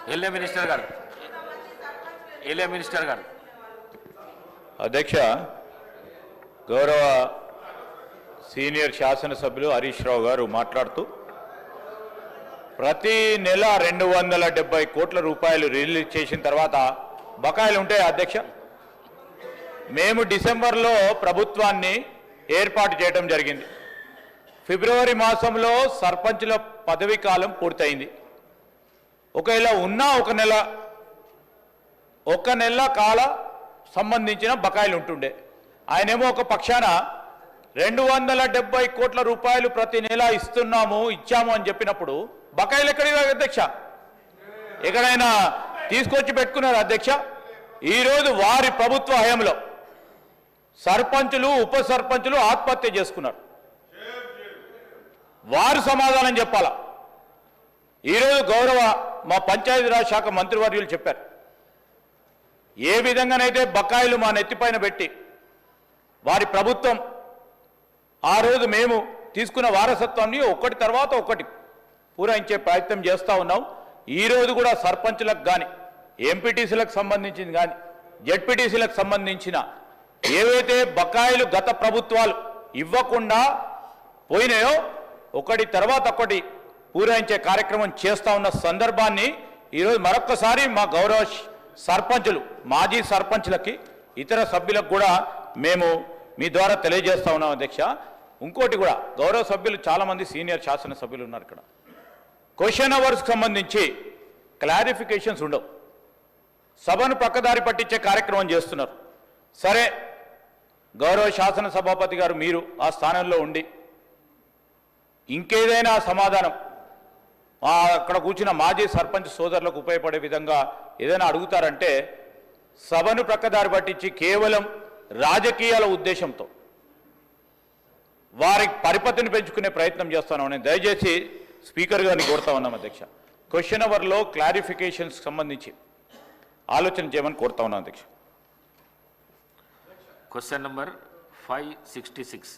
LA minister గారు అధ్యక్ష, గౌరవ సీనియర్ శాసనసభ్యులు హరీష్ రావు గారు మాట్లాడుతూ ప్రతి నెల 270 కోట్ల రూపాయలు రిలీజ్ చేసిన తర్వాత బకాయిలు ఉంటాయి అధ్యక్ష. మేము డిసెంబర్లో ప్రభుత్వాన్ని ఏర్పాటు చేయడం జరిగింది. ఫిబ్రవరి మాసంలో సర్పంచుల పదవీ కాలం పూర్తయింది. ఒకవేళ ఉన్న ఒక నెల కాల సంబంధించిన బకాయిలు ఉంటుండే. ఆయనేమో ఒక పక్షాన 270 కోట్ల రూపాయలు ప్రతి నెల ఇచ్చాము అని చెప్పినప్పుడు బకాయిలు ఎక్కడికి అధ్యక్ష? ఎక్కడైనా తీసుకొచ్చి పెట్టుకున్నారు అధ్యక్ష? ఈరోజు వారి ప్రభుత్వ హయాంలో సర్పంచులు ఉప సర్పంచులు ఆత్మహత్య చేసుకున్నారు. వారు సమాధానం చెప్పాలా? ఈరోజు గౌరవ మా పంచాయతీరాజ్ శాఖ మంత్రివర్యులు చెప్పారు, ఏ విధంగానైతే బకాయిలు మా నెత్తిపైన పెట్టి వారి ప్రభుత్వం ఆ రోజు మేము తీసుకున్న వారసత్వాన్ని ఒకటి తర్వాత ఒకటి పూరించే ప్రయత్నం చేస్తూ ఉన్నాం. ఈరోజు కూడా సర్పంచులకు కానీ ఎంపీటీసీలకు సంబంధించింది కానీ జెడ్పీటీసీలకు సంబంధించిన ఏవైతే బకాయిలు గత ప్రభుత్వాలు ఇవ్వకుండా పోయినాయో ఒకటి తర్వాత ఒకటి పూరించే కార్యక్రమం చేస్తూ ఉన్న సందర్భాన్ని ఈరోజు మరొక్కసారి మా గౌరవ సర్పంచులు మాజీ సర్పంచులకి ఇతర సభ్యులకు కూడా మేము మీ ద్వారా తెలియజేస్తా ఉన్నాం అధ్యక్ష. ఇంకోటి కూడా గౌరవ సభ్యులు చాలామంది సీనియర్ శాసనసభ్యులు ఉన్నారు. ఇక్కడ క్వశ్చన్ అవర్స్కి సంబంధించి క్లారిఫికేషన్స్ ఉండవు, సభను పక్కదారి పట్టించే కార్యక్రమం చేస్తున్నారు. సరే, గౌరవ శాసనసభాపతి గారు మీరు ఆ స్థానంలో ఉండి ఇంకేదైనా సమాధానం అక్కడ కూర్చున్న మాజీ సర్పంచ్ సోదరులకు ఉపయోగపడే విధంగా ఏదైనా అడుగుతారంటే సభను ప్రక్కదారి పట్టించి కేవలం రాజకీయాల ఉద్దేశంతో వారి పరిపతిని పెంచుకునే ప్రయత్నం చేస్తున్నామని దయచేసి స్పీకర్ గారిని కోరుతా ఉన్నాం అధ్యక్ష. క్వశ్చన్ అవర్లో క్లారిఫికేషన్స్ సంబంధించి ఆలోచన చేయమని కోరుతా ఉన్నాం అధ్యక్ష. Question number 566